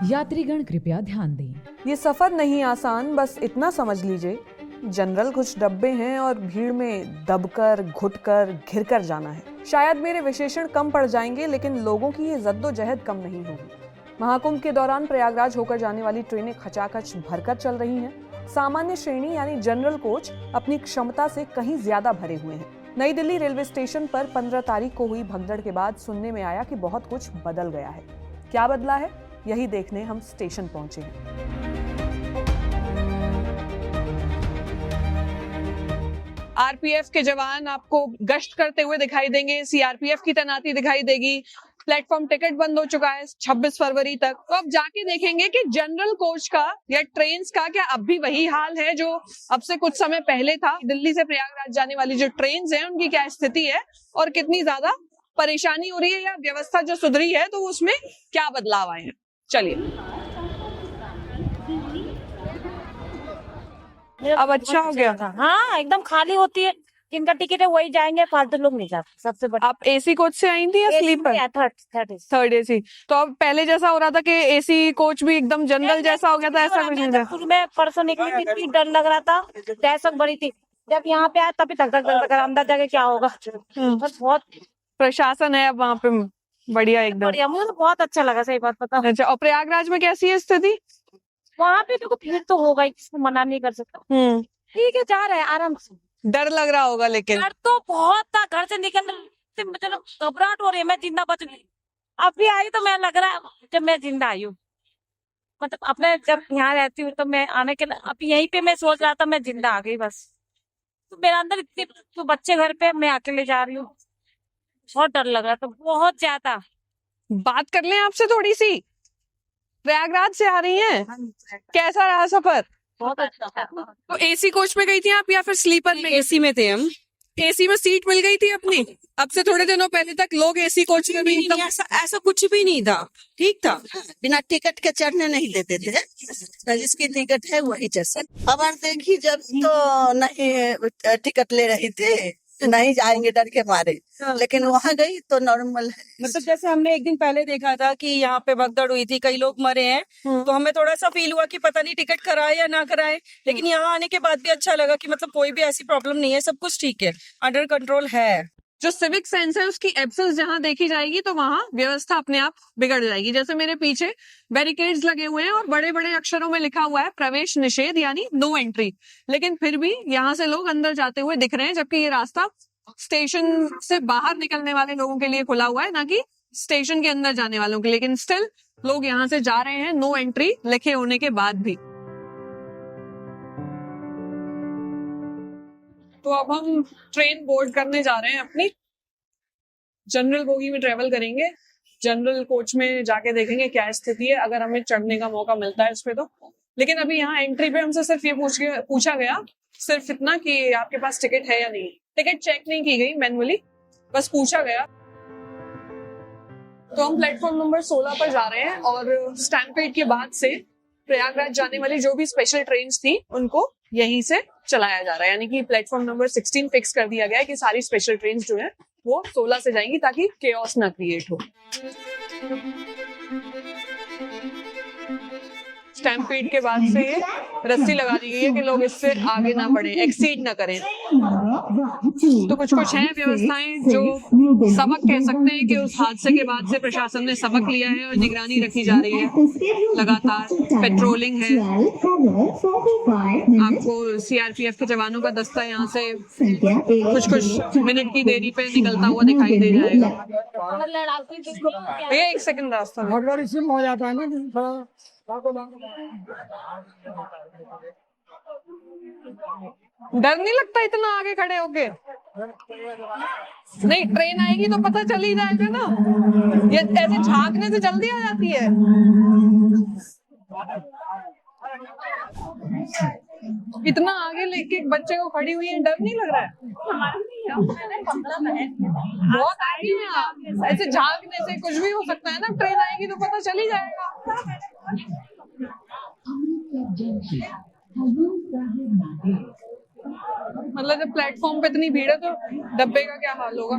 यात्रीगण कृपया ध्यान दें। ये सफर नहीं आसान, बस इतना समझ लीजिए, जनरल कुछ डब्बे हैं और भीड़ में दबकर, घुटकर, घिरकर जाना है। शायद मेरे विशेषण कम पड़ जाएंगे, लेकिन लोगों की ये जद्दोजहद कम नहीं होगी। महाकुंभ के दौरान प्रयागराज होकर जाने वाली ट्रेनें खचाखच भरकर चल रही हैं। सामान्य श्रेणी यानी जनरल कोच अपनी क्षमता से कहीं ज्यादा भरे हुए हैं। नई दिल्ली रेलवे स्टेशन पर 15 तारीख को हुई भगदड़ के बाद सुनने में आया कि बहुत कुछ बदल गया है। क्या बदला है, यही देखने हम स्टेशन पहुंचे हैं। आरपीएफ के जवान आपको गश्त करते हुए दिखाई देंगे, सीआरपीएफ की तैनाती दिखाई देगी। प्लेटफॉर्म टिकट बंद हो चुका है 26 फरवरी तक। तो अब जाके देखेंगे कि जनरल कोच का या ट्रेन्स का क्या अब भी वही हाल है जो अब से कुछ समय पहले था। दिल्ली से प्रयागराज जाने वाली जो ट्रेन्स हैं उनकी क्या स्थिति है और कितनी ज्यादा परेशानी हो रही है या व्यवस्था जो सुधरी है तो उसमें क्या बदलाव आए हैं। चलिए, अब अच्छा हो गया। हाँ, एकदम खाली होती है। जिनका टिकट है वही जाएंगे, फालतू लोग नहीं जाते। सबसे बड़ा आप एसी कोच से आई थी या स्लीपर? Third AC. तो अब पहले जैसा हो रहा था कि एसी कोच भी एकदम जनरल जैसा हो गया था, ऐसा कुछ नहीं था? मैं परसों निकली थी, इतनी डर लग रहा था, दहशत बड़ी थी। जब यहाँ पे आया तभी तक अंदर जाके क्या होगा। बस बहुत प्रशासन है अब वहाँ पे बढ़िया, एकदम बढ़िया। मुझे तो बहुत अच्छा लगा, सही बात पता। अच्छा, और प्रयागराज में कैसी है स्थिति? वहाँ पे देखो भीड़ तो होगा ही, किसको मना नहीं कर सकता। ठीक है, जा रहे हैं आराम से। डर लग रहा होगा लेकिन? डर तो बहुत था, घर से निकलने मुझे घबराहट हो रही है। मैं जिंदा बच गई, अभी आई तो मैं लग रहा है जब मैं जिंदा आई हूँ। मतलब अपने जब यहाँ रहती हूँ तो मैं आने के अभी यहीं पे मैं सोच रहा था मैं जिंदा आ गई बस। तो मेरे अंदर इतने तो बच्चे घर पे, मैं अकेले जा रही हूँ, बहुत डर लग रहा था, बहुत ज्यादा। बात कर लें आपसे थोड़ी सी। प्रयागराज से आ रही हैं, कैसा रहा सफर? बहुत अच्छा। तो एसी कोच में गई थी आप या फिर स्लीपर में? एसी में थे हम। एसी में सीट मिल गई थी अपनी? अब से थोड़े दिनों पहले तक लोग एसी कोच में भी नहीं, ऐसा कुछ भी नहीं था, ठीक था। बिना टिकट के चढ़ने नहीं देते थे, जिसकी टिकट है वही चढ़ सकते। खबर देखी जब तो नहीं टिकट ले रही थी, नहीं जाएंगे डर के मारे, लेकिन वहाँ गई तो नॉर्मल है। मतलब जैसे हमने एक दिन पहले देखा था कि यहाँ पे भगदड़ हुई थी, कई लोग मरे हैं, तो हमें थोड़ा सा फील हुआ कि पता नहीं टिकट कराए या ना कराए। लेकिन यहाँ आने के बाद भी अच्छा लगा कि मतलब कोई भी ऐसी प्रॉब्लम नहीं है, सब कुछ ठीक है, अंडर कंट्रोल है। जो सिविक सेंस है उसकी एब्सेंस जहां देखी जाएगी तो वहां व्यवस्था अपने आप बिगड़ जाएगी। जैसे मेरे पीछे बैरिकेड्स लगे हुए हैं और बड़े बड़े अक्षरों में लिखा हुआ है प्रवेश निषेध यानी नो एंट्री, लेकिन फिर भी यहाँ से लोग अंदर जाते हुए दिख रहे हैं, जबकि ये रास्ता स्टेशन से बाहर निकलने वाले लोगों के लिए खुला हुआ है, ना कि स्टेशन के अंदर जाने वालों के लिए। लेकिन स्टिल लोग यहाँ से जा रहे हैं नो एंट्री लिखे होने के बाद भी। तो अब हम ट्रेन बोर्ड करने जा रहे हैं, अपनी जनरल बोगी में ट्रेवल करेंगे। जनरल कोच में जाके देखेंगे क्या स्थिति है, अगर हमें चढ़ने का मौका मिलता है इस पे तो। लेकिन अभी यहाँ एंट्री पे हमसे सिर्फ ये पूछा गया सिर्फ इतना कि आपके पास टिकट है या नहीं। टिकट चेक नहीं की गई मैनुअली, बस पूछा गया। तो हम प्लेटफॉर्म नंबर 16 पर जा रहे हैं और स्टैम्पेड के बाद से प्रयागराज जाने वाली जो भी स्पेशल ट्रेन थी उनको यहीं से चलाया जा रहा है, यानी कि प्लेटफॉर्म नंबर 16 फिक्स कर दिया गया है कि सारी स्पेशल ट्रेन जो है वो 16 से जाएंगी ताकि केओस ना क्रिएट हो। स्टैम्पेड के बाद से रस्सी लगा दी गई है कि लोग इससे आगे ना बढ़े, एक्सीड ना करें। तो कुछ कुछ हैं व्यवस्थाएं जो सबक कह सकते हैं कि उस हादसे के बाद से प्रशासन ने सबक लिया है और निगरानी रखी जा रही है, लगातार पेट्रोलिंग है। आपको सीआरपीएफ के जवानों का दस्ता यहाँ से कुछ कुछ मिनट की देरी पे निकलता हुआ दिखाई दे जाएगा। ये 1 सेकंड रास्ता हो जाता है ना। डर नहीं लगता इतना आगे खड़े होके? नहीं, ट्रेन आएगी तो पता चल ही जाएगा ना, ये ऐसे झांकने से जल्दी आ जाती है। इतना आगे लेके बच्चे को खड़ी हुई है, डर नहीं लग रहा है? बहुत आगे में आप, ऐसे झांकने से कुछ भी हो सकता है ना, ट्रेन आएगी तो पता चल ही जाएगा। मतलब जब प्लेटफॉर्म पे इतनी भीड़ है तो डब्बे का क्या हाल होगा।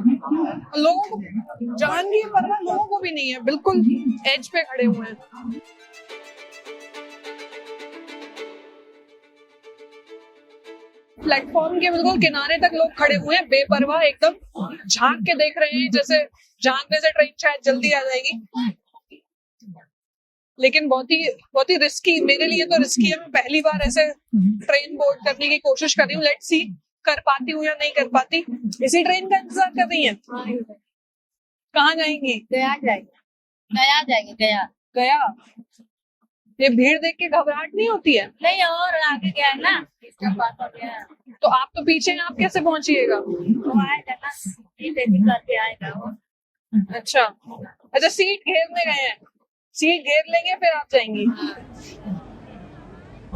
लोगों को जान की परवाह लोगों को भी नहीं है, बिल्कुल एज पे खड़े हुए हैं। प्लेटफॉर्म के बिल्कुल किनारे तक लोग खड़े हुए हैं, बेपरवाह एकदम झांक के देख रहे हैं, जैसे झांकने से ट्रेन शायद जल्दी आ जाएगी। लेकिन बहुत ही रिस्की, मेरे लिए तो रिस्की है। मैं पहली बार ऐसे ट्रेन बोर्ड करने की कोशिश कर रही हूँ। लेट्स सी कर पाती हूँ या नहीं कर पाती। इसी ट्रेन का इंतजार कर रही है। कहाँ जाएंगी? गया जाएंगे गया। गया। ये भीड़ देख के घबराहट नहीं होती है? नहीं और आगे गया है ना, इसका बात हो गया। तो आप तो पीछे हैं, आप कैसे पहुंचिएगा? वो आएगा ना, वेटिंग करके आएगा वो। अच्छा सीट घेरने गए हैं, सीट घेर लेंगे फिर आप जाएंगी।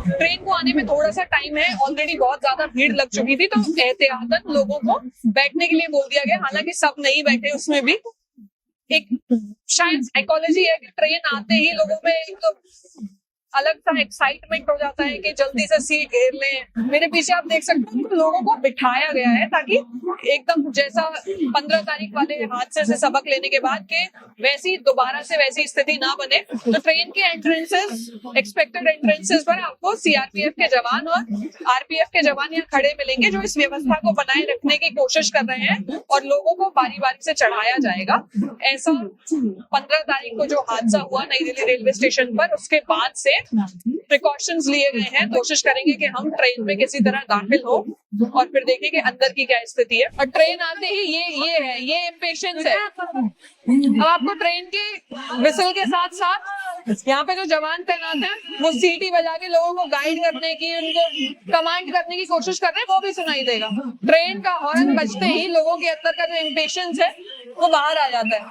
ट्रेन को आने में थोड़ा सा टाइम है, ऑलरेडी बहुत ज्यादा भीड़ लग चुकी थी, तो एहतियातन लोगों को बैठने के लिए बोल दिया गया। हालांकि सब नहीं बैठे, उसमें भी एक शायद साइकोलॉजी है कि ट्रेन आते ही लोगों में एक तो अलग सा एक्साइटमेंट हो जाता है कि जल्दी से सीट घेर लें। मेरे पीछे आप देख सकते हो, लोगों को बिठाया गया है ताकि एकदम जैसा 15 तारीख वाले हादसे से सबक लेने के बाद के वैसी दोबारा से वैसी स्थिति ना बने। तो ट्रेन के एंट्रेंसेस, एक्सपेक्टेड एंट्रेंसेस पर आपको सीआरपीएफ के जवान और आरपीएफ के जवान यहाँ खड़े मिलेंगे, जो इस व्यवस्था को बनाए रखने की कोशिश कर रहे हैं और लोगों को बारी बारी से चढ़ाया जाएगा। ऐसा 15 तारीख को जो हादसा हुआ नई दिल्ली रेलवे स्टेशन पर, उसके बाद से प्रिकॉशंस लिए गए हैं। कोशिश करेंगे कि हम ट्रेन में किसी तरह दाखिल हो और फिर देखें कि अंदर की क्या स्थिति है। और ट्रेन आते ही ये इम्पेशंस है। अब आपको ट्रेन के विसल के साथ साथ यहाँ पे जो जवान तैनात हैं वो सीटी बजा के लोगों को गाइड करने की, उनको कमांड करने की कोशिश कर रहे हैं, वो भी सुनाई देगा। ट्रेन का हॉर्न बजते ही लोगों के अंदर का जो इम्पेशंस है वो बाहर आ जाता है।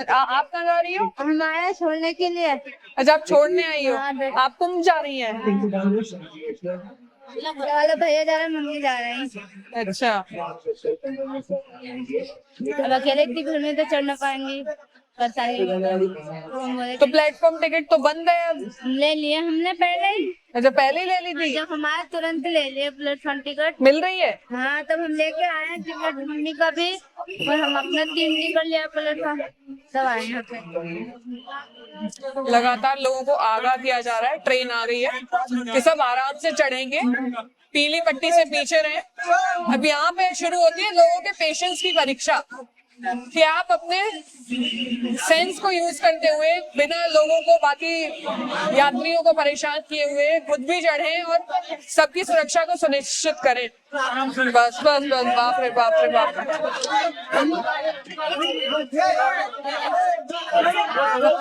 आप कहाँ जा रही हो? हम आए हैं छोड़ने के लिए। अच्छा आप छोड़ने आई हो, आप कुंभ जा रही हैं? वाले भैया जा रहे हैं, मम्मी जा रहे हैं। अच्छा अब अकेले इतनी भीड़ में तो चढ़ ना पाएंगे, तो प्लेटफॉर्म टिकट तो बंद है अब। ले लिए हमने पहले ही। अच्छा पहले ही ले ली थी? जब हमारे तुरंत ले लिए प्लेटफॉर्म टिकट। मिल रही है? हाँ तब हम लेके आए हैं टिकट, मम्मी का भी, और हम अपना 3 टिकट लिया प्लेटफॉर्म, तब आए यहाँ पे। लगातार लोगों को आगाह किया जा रहा है, ट्रेन आ गई है कि सब आराम से चढ़ेंगे, पीली पट्टी से पीछे रहे। अब यहाँ पे शुरू होती है लोगों के पेशेंस की परीक्षा कि आप अपने सेंस को यूज करते हुए बिना लोगों को, बाकी यात्रियों को परेशान किए हुए खुद भी चढ़े और सबकी सुरक्षा को सुनिश्चित करें। बस बस बस, बाप रे बाप रे बाप।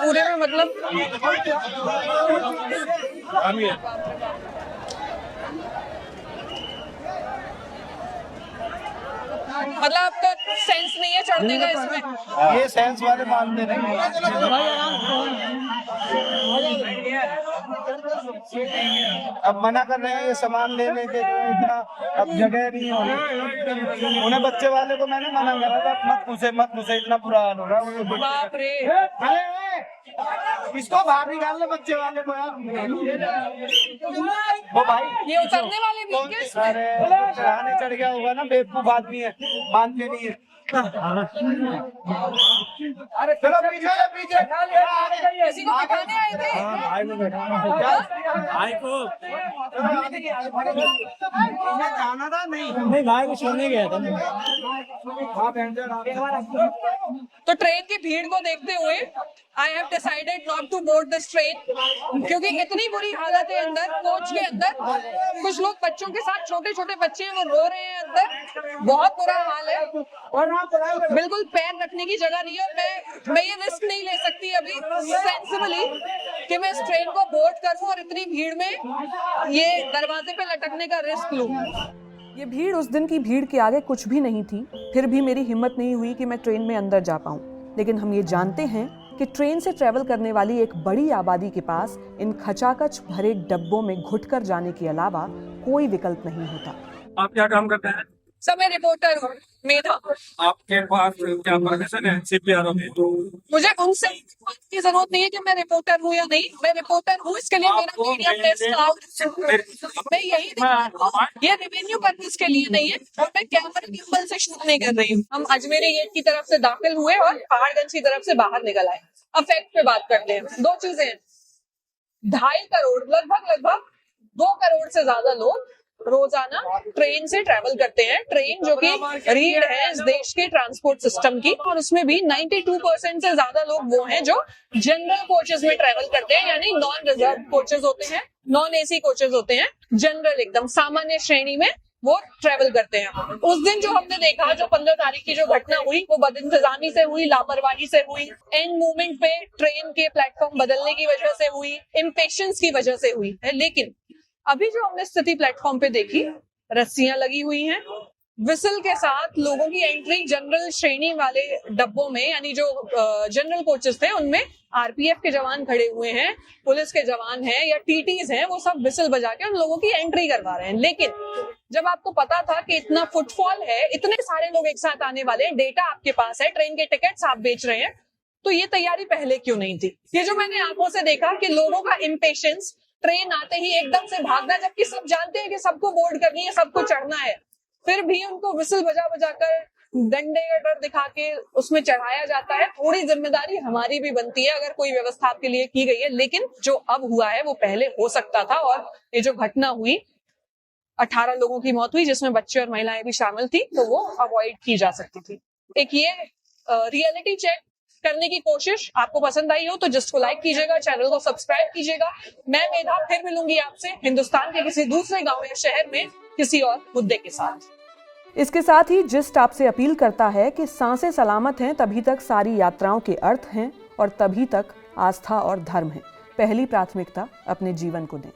पूरे में मतलब आपका सेंस नहीं है चढ़ने का इसमें? ये सेंस वाले मानते नहीं। अब मना कर रहे हैं ये सामान लेने के, तो इतना अब जगह नहीं होगी। उन्हें बच्चे वाले को मैंने मना करा था, मत पूछे इतना बुरा हाल हो रहा है। बाप रे, इसको बाहर निकाल ले बच्चे वाले को यार। वो भाई ये उतरने वाले भी क्या? अरे चढ़ाने चढ़ गया होगा ना, बेवकूफ आदमी है, मानते नहीं है। अरे चलो पीछे पीछे, किसी को बिठाने आए थे? भाई को जाना था? नहीं भाई को छोड़ने गया था। तो ट्रेन की भीड़ को देखते हुए I have decided not to board this train, क्योंकि इतनी बुरी हालत है अंदर, कोच के अंदर कुछ लोग बच्चों के साथ, छोटे छोटे बच्चे हैं, वो रो रहे हैं अंदर, बहुत बुरा हाल है और बिल्कुल पैर रखने की जगह नहीं है। मैं ये रिस्क नहीं ले सकती अभी सेंसिबली कि मैं इस ट्रेन को बोर्ड करूं और इतनी भीड़ में ये दरवाजे पे लटकने का रिस्क लूं। ये भीड़ उस दिन की भीड़ के आगे कुछ भी नहीं थी। फिर भी मेरी हिम्मत नहीं हुई कि मैं ट्रेन में अंदर जा पाऊं। लेकिन हम ये जानते हैं कि ट्रेन से ट्रैवल करने वाली एक बड़ी आबादी के पास इन खचाखच भरे डब्बों में घुटकर जाने के अलावा कोई विकल्प नहीं होता। आप क्या काम करते हैं? सब मैं रिपोर्टर हूँ, मेधा। आपके पास क्या प्रोफेशन है सीपीआर में? तो मुझे उनसे की जरूरत नहीं है कि मैं रिपोर्टर हूँ या नहीं। मैं रिपोर्टर हूँ, इसके लिए मेरा मीडिया प्रेस मैं यही ये रेवेन्यू पर्पस के लिए नहीं है और मैं कैमरा गिम्बल से शूट नहीं कर रही हूँ। हम अजमेरी गेट की तरफ से दाखिल हुए और पहाड़गंज की तरफ से बाहर निकल आए। इफेक्ट पे बात करते हैं। दो चीजें हैं, 2.5 करोड़ लगभग 2 करोड़ से ज्यादा लोग रोजाना ट्रेन से ट्रेवल करते हैं। ट्रेन जो कि रीढ़ है इस देश के ट्रांसपोर्ट सिस्टम की, और उसमें भी 92% से ज्यादा लोग वो हैं जो जनरल कोचेस में ट्रेवल करते हैं, यानी नॉन रिजर्व कोचेस होते हैं, नॉन एसी कोचेस होते हैं, जनरल एकदम सामान्य श्रेणी में वो ट्रेवल करते हैं। उस दिन जो हमने देखा, जो 15 तारीख की जो घटना हुई, वो बदइंतजामी से हुई, लापरवाही से हुई, एंड मूवमेंट पे ट्रेन के प्लेटफॉर्म बदलने की वजह से हुई, इम्पेशेंस की वजह से हुई है। लेकिन अभी जो हमने स्थिति प्लेटफॉर्म पे देखी, रस्सियां लगी हुई हैं, विसल के साथ लोगों की एंट्री जनरल श्रेणी वाले डब्बों में, यानी जो जनरल कोचेस थे उनमें आरपीएफ के जवान खड़े हुए हैं, पुलिस के जवान हैं या टीटीज हैं, वो सब विसल बजा के उन लोगों की एंट्री करवा रहे हैं। लेकिन जब आपको पता था कि इतना फुटफॉल है, इतने सारे लोग एक साथ आने वाले हैं, डेटा आपके पास है, ट्रेन के टिकट्स आप बेच रहे हैं, तो ये तैयारी पहले क्यों नहीं थी? ये जो मैंने आंखों से देखा कि लोगों का इम्पेशेंस, ट्रेन आते ही एकदम से भागना, जबकि सब जानते हैं कि सबको बोर्ड करनी है, सबको चढ़ना है, फिर भी उनको विसल बजा बजा कर डंडे का डर दिखा के उसमें चढ़ाया जाता है। थोड़ी जिम्मेदारी हमारी भी बनती है अगर कोई व्यवस्था आपके लिए की गई है। लेकिन जो अब हुआ है वो पहले हो सकता था, और ये जो घटना हुई, 18 लोगों की मौत हुई जिसमें बच्चे और महिलाएं भी शामिल थी, तो वो अवॉइड की जा सकती थी। एक ये रियलिटी चेक करने की कोशिश आपको पसंद आई हो तो जस्ट को लाइक कीजिएगा, चैनल को सब्सक्राइब कीजिएगा। मैं मेधा फिर मिलूंगी आपसे हिंदुस्तान के किसी दूसरे गांव या शहर में किसी और मुद्दे के साथ। इसके साथ ही जिस्ट आपसे अपील करता है कि सांसें सलामत हैं तभी तक सारी यात्राओं के अर्थ हैं, और तभी तक आस्था और धर्म है। पहली प्राथमिकता अपने जीवन को दें।